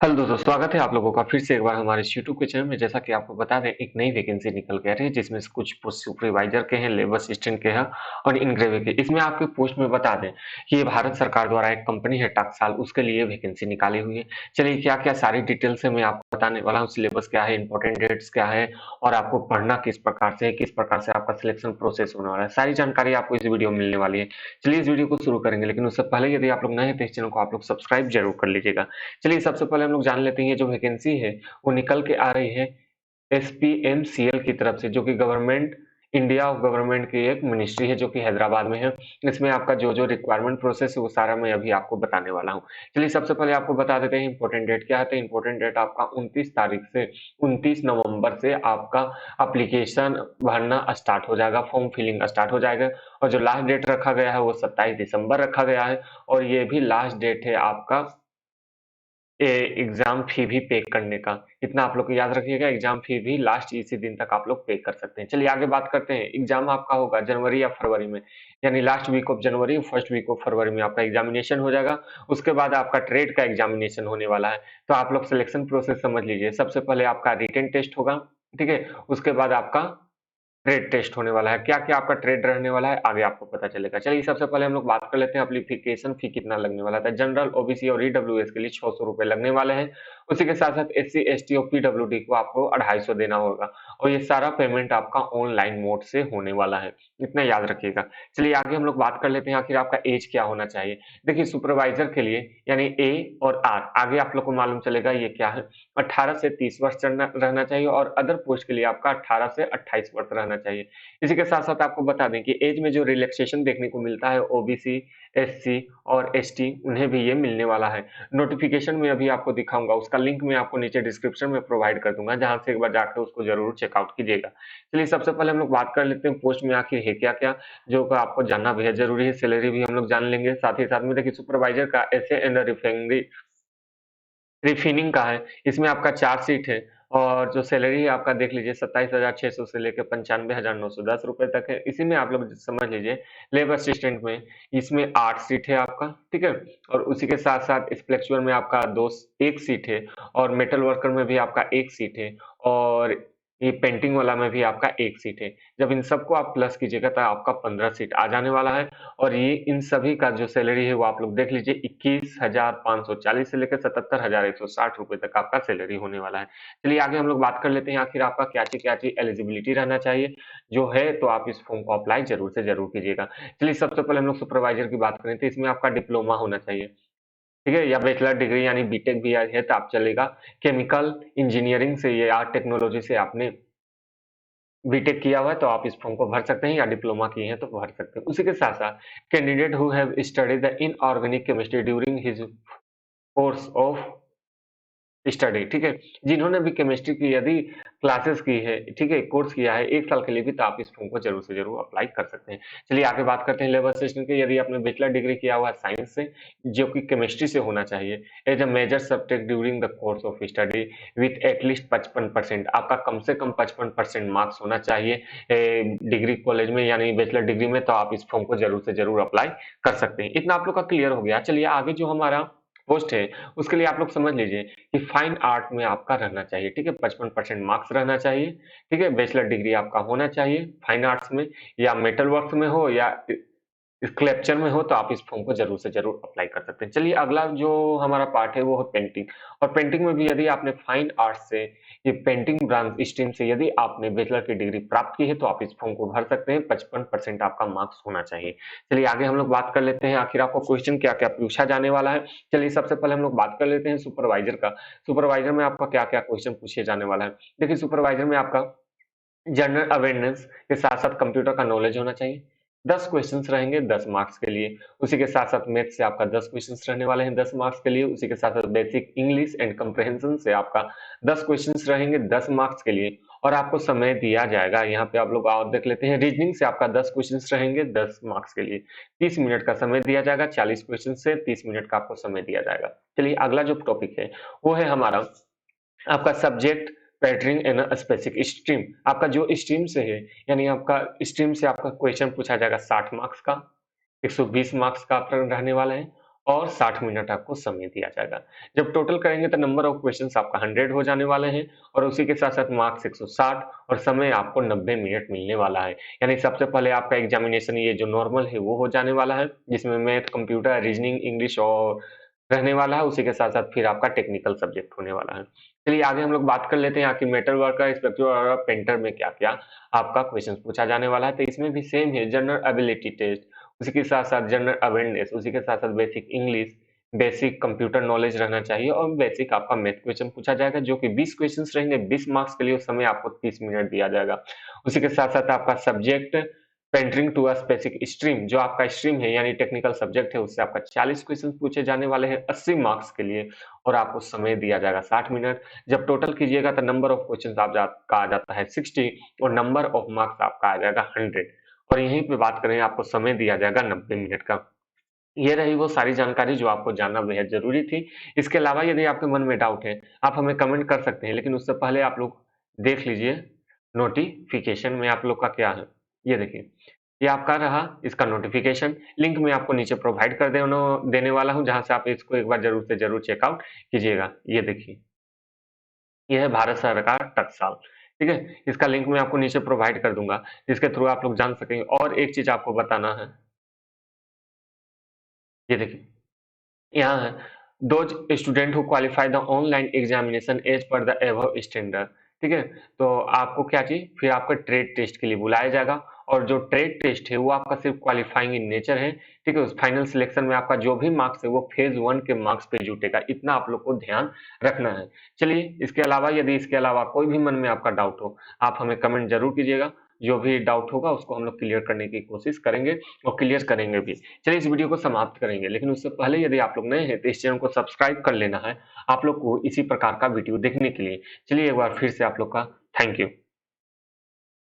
Hello दोस्तों, स्वागत है आप लोगों का फिर से एक बार हमारे इस यूट्यूब के चैनल में। जैसा कि आपको बता दें, एक नई वैकेंसी निकल के आ रही है जिसमें से कुछ पोस्ट सुपरवाइजर के हैं, लेबर असिस्टेंट के हैं और इंग्रेवर के। इसमें आपके पोस्ट में बता दें कि ये भारत सरकार द्वारा एक कंपनी है टकसाल, उसके लिए वैकेंसी निकाली हुई है। चलिए क्या क्या सारी डिटेल से मैं आपको बताने वाला हूँ। सिलेबस क्या है, इंपॉर्टेंट डेट्स क्या है और आपको पढ़ना किस प्रकार से है, किस प्रकार से आपका सिलेक्शन प्रोसेस होने वाला है, सारी जानकारी आपको इस वीडियो में मिलने वाली है। चलिए इस वीडियो को शुरू करेंगे, लेकिन उससे पहले यदि आप लोग नए हैं तो इस चैनल को आप लोग सब्सक्राइब जरूर कर लीजिएगा। चलिए सबसे पहले हम लोग जान लेते हैं ये जो वैकेंसी है वो निकल के आ रही है एसपीएमसीएल की तरफ से, जो कि गवर्नमेंट इंडिया गवर्नमेंट की एक मिनिस्ट्री है जो कि हैदराबाद में है। इसमें आपका जो जो रिक्वायरमेंट प्रोसेस है वो सारा मैं अभी आपको बताने वाला हूँ। चलिए सबसे पहले आपको बता देते हैं इंपॉर्टेंट डेट क्या है। तो इंपॉर्टेंट डेट आपका 29 तारीख से 29 नवंबर से आपका एप्लीकेशन भरना स्टार्ट हो जाएगा, फॉर्म फिलिंग स्टार्ट हो जाएगा। और जो लास्ट डेट रखा गया है वो 27 दिसंबर रखा गया है। और ये भी लास्ट डेट है आपका एग्जाम फी भी पे करने का। इतना आप लोग को याद रखिएगा, एग्जाम फी भी लास्ट इसी दिन तक आप लोग पे कर सकते हैं। चलिए आगे बात करते हैं। एग्जाम आपका होगा जनवरी या फरवरी में, यानी last week of January first week of February में आपका एग्जामिनेशन हो जाएगा। उसके बाद आपका ट्रेड का एग्जामिनेशन होने वाला है। तो आप लोग सिलेक्शन प्रोसेस समझ लीजिए। सबसे पहले आपका रिटन टेस्ट होगा, ठीक है। उसके बाद आपका ट्रेड टेस्ट होने वाला है। क्या-क्या आपका ट्रेड रहने वाला है आगे आपको पता चलेगा। चलिए सबसे पहले हम लोग बात कर लेते हैं एप्लीकेशन फी कितना लगने वाला था। जनरल, ओबीसी और ईडब्ल्यूएस के लिए 600 रुपए लगने वाले हैं। उसी के साथ-साथ एससी, एसटी और पीडब्ल्यूडी को आपको 250 देना होगा। और ये सारा पेमेंट आपका ऑनलाइन मोड से होने वाला है, इतना याद रखिएगा। चलिए आगे हम लोग बात कर लेते हैं आखिर आपका एज क्या होना चाहिए। देखिए सुपरवाइजर के लिए यानी ए और आर, आगे आप लोग को मालूम चलेगा ये क्या है। 18 से 30 वर्ष रहना चाहिए और अदर पोस्ट के लिए आपका 18 से 28 वर्ष रहना चाहिए। इसी के साथ-साथ आपको बता दें कि एज में जो रिलैक्सेशन देखने को मिलता है ओबीसी, एससी और एसटी, उन्हें भी ये मिलने वाला है। नोटिफिकेशन में अभी आपको दिखाऊँगा, उसका लिंक मैं आपको नीचे डिस्क्रिप्शन में प्रोवाइड कर दूँगा, जहाँ से एक बार जाकर उसको ज़रूर चेकआउट कीजिएगा। चलिए सबसे पहले हम लोग बात कर लेते हैं पोस्ट में आखिर है क्या-क्या, जो कि आपको जानना बेहद ज़रूरी है। सैलरी भी हम लोग जान लेंगे, साथ ही साथ में देखिए सुपरवाइजर का एसए एंड रिफाइनरी रिफिनिंग का है। इसमें आपका 4 सीट है और जो सैलरी है आपका देख लीजिए 27,600 से लेके 95,910 रुपए तक है। इसी में आप लोग समझ लीजिए लेबर असिस्टेंट में इसमें 8 सीट है आपका, ठीक है? और उसी के साथ-साथ स्पिरिचुअल में आपका 1 सीट है और मेटल वर्कर में भी आपका 1 सीट है और ये पेंटिंग वाला में भी आपका 1 सीट है। जब इन सबको आप प्लस कीजिएगा तो आपका 15 सीट आ जाने वाला है। और ये इन सभी का जो सैलरी है वो आप लोग देख लीजिए 21,540 से लेकर 77,160 रुपए तक आपका सैलरी होने वाला है। चलिए आगे हम लोग बात कर लेते हैं आखिर आपका क्या-क्या एलिजिबिलिटी रहना चाहिए। जो है तो आप इस फॉर्म को अप्लाई ज़रूर से ज़रूर कीजिएगा। चलिए सबसे पहले हम लोग सुपरवाइजर की बात करें तो इसमें आपका डिप्लोमा होना चाहिए, ठीक है? या बैचलर डिग्री यानी बीटेक भी है तो आप चलेगा। केमिकल इंजीनियरिंग से या टेक्नोलॉजी से आपने बीटेक किया हुआ है तो आप इस फॉर्म को भर सकते हैं या डिप्लोमा किए हैं तो भर सकते हैं। उसी के साथ-साथ candidate who have studied the inorganic chemistry during his course of study, ठीक है? जिन्होंने भी केमिस्ट्री की यदि क्लासेस की है, ठीक है? कोर्स किया है 1 साल के लिए भी तो आप इस फॉर्म को ज़रूर से ज़रूर अप्लाई कर सकते हैं। चलिए आगे बात करते हैं लेबर असिस्टेंट की। यदि आपने बैचलर डिग्री किया हुआ है साइंस से, जो कि केमिस्ट्री से होना चाहिए, as a major subject during the course of study with at least 55%, आपका कम से कम 55% मार्क्स होना चाहिए डिग्री कॉलेज में यानी बैचलर डिग्री में, तो आप इस फॉर्म को ज़रूर से ज़रूर अप्लाई कर सकते हैं। इतना आप लोग का क्लियर हो गया। चलिए आगे जो हमारा पोस्ट है, उसके लिए आप लोग समझ लीजिए कि फाइन आर्ट में आपका रहना चाहिए, ठीक है? 55% मार्क्स रहना चाहिए, ठीक है? बैचलर डिग्री आपका होना चाहिए फाइन आर्ट्स में, या मेटल वर्क्स में हो या स्कल्पचर में हो तो आप इस फॉर्म को ज़रूर से ज़रूर अप्लाई कर सकते हैं। चलिए अगला जो हमारा पार्ट है वो है पेंटिंग। और पेंटिंग में भी यदि आपने फाइन आर्ट्स से ये पेंटिंग ब्रांच स्ट्रीम से यदि आपने बैचलर की डिग्री प्राप्त की है तो आप इस फॉर्म को भर सकते हैं। 55% आपका मार्क्स होना चाहिए। चलिए आगे हम लोग बात कर लेते हैं आखिर आपको क्वेश्चन क्या-क्या पूछा जाने वाला है। चलिए सबसे पहले हम लोग बात कर लेते हैं सुपरवाइजर का। सुपरवाइजर में आपका क्या-क्या क्वेश्चन पूछे जाने वाला है। देखिए सुपरवाइजर में आपका जनरल अवेयरनेस के साथ-साथ कंप्यूटर का नॉलेज होना चाहिए। 10 क्वेश्चंस रहेंगे 10 मार्क्स के लिए। उसी के साथ-साथ मैथ से आपका 10 क्वेश्चंस रहने वाले हैं 10 मार्क्स के लिए। उसी के साथ-साथ बेसिक इंग्लिश एंड कम्प्रिहेंशन से आपका 10 क्वेश्चंस रहेंगे 10 मार्क्स के लिए और आपको समय दिया जाएगा। यहाँ पे आप लोग और देख लेते हैं रीजनिंग से आपका 10 क्वेश्चंस रहेंगे 10 मार्क्स के लिए। 30 मिनट का समय दिया जाएगा, 40 क्वेश्चन से 30 मिनट का आपको समय दिया जाएगा। चलिए अगला जो टॉपिक है वो है हमारा आपका subject pattern in a specific stream. आपका जो स्ट्रीम से है यानी आपका स्ट्रीम से आपका क्वेश्चन पूछा जाएगा 60 मार्क्स का, 120 मार्क्स का आपका रहने वाला है। और 60 मिनट आपको समय दिया जाएगा। जब टोटल करेंगे तो नंबर ऑफ क्वेश्चंस आपका 100 हो जाने वाले हैं और उसी के साथ-साथ मार्क्स 160 और समय आपको 90 मिनट मिलने वाला है। यानी सबसे पहले आपका एग्जामिनेशन ये जो नॉर्मल है वो हो जाने वाला है, जिसमें मैथ, कंप्यूटर, रीजनिंग, इंग्लिश और रहने वाला है, उसी के साथ-साथ फिर आपका टेक्निकल सब्जेक्ट होने वाला है। चलिए आगे हम लोग बात कर लेते हैं यहाँ की मेटल वर्कर, स्पेक्ट्रो और पेंटर में क्या-क्या आपका क्वेश्चन पूछा जाने वाला है। तो इसमें भी सेम है, जनरल एबिलिटी टेस्ट, उसी के साथ-साथ जनरल अवेयरनेस, उसी के साथ-साथ basic English, basic computer knowledge रहना चाहिए और बेसिक आपका मैथ क्वेश्चन पूछा जाएगा, जो कि 20 क्वेश्चंस रहेंगे, 20 मार्क्स के लिए उस समय आपको 30 मिनट दिया जाएगा। उसी के साथ-साथ आपका subject pertaining to a specific stream, जो आपका स्ट्रीम है यानी टेक्निकल सब्जेक्ट है, उससे आपका 40 क्वेश्चन पूछे जाने वाले हैं 80 मार्क्स के लिए और आपको समय दिया जाएगा 60 मिनट। जब टोटल कीजिएगा तो नंबर ऑफ क्वेश्चन का आ जाता है 60 और नंबर ऑफ मार्क्स आपका आ जाएगा 100 और यहीं पे बात करें आपको समय दिया जाएगा 90 मिनट का। ये रही वो सारी जानकारी जो आपको जानना बेहद ज़रूरी थी। इसके अलावा यदि आपके मन में डाउट है, आप हमें कमेंट कर सकते हैं, लेकिन उससे पहले आप लोग देख लीजिए नोटिफ़िकेशन में आप लोग का क्या है। ये देखिए, ये आपका रहा इसका नोटिफ़िकेशन, लिंक मैं आपको नीचे प्रोवाइड कर देने वाला हूँ, जहाँ से आप इसको एक बार ज़रूर से ज़रूर चेकआउट कीजिएगा। ये देखिए, ये है भारत सरकार टकसाल, ठीक है? इसका लिंक मैं आपको नीचे प्रोवाइड कर दूँगा, जिसके थ्रू आप लोग जान सकेंगे और एक चीज़ आपको बताना है, ये देखिए। यहाँ है, those student who qualify the online examination as per the above standard, ठीक है? तो आपको क्या चाहिए, फिर आपका ट्रेड टेस्ट के लिए बुलाया जाएगा और जो ट्रेड टेस्ट है वो आपका सिर्फ क्वालिफाइंग इन नेचर है, ठीक है? उस फाइनल सिलेक्शन में आपका जो भी मार्क्स है वो फेज 1 के मार्क्स पे जुटेगा, इतना आप लोग को ध्यान रखना है। चलिए, इसके अलावा यदि इसके अलावा कोई भी मन में आपका डाउट हो, आप हमें कमेंट जरूर कीजिएगा। जो भी डाउट होगा उसको हम लोग क्लियर करने की कोशिश करेंगे और क्लियर करेंगे भी। चलिए इस वीडियो को समाप्त करेंगे, लेकिन उससे पहले यदि आप लोग नए हैं तो इस चैनल को सब्सक्राइब कर लेना है, आप लोग को इसी प्रकार का वीडियो देखने के लिए। चलिए एक बार फिर से आप लोग का थैंक यू।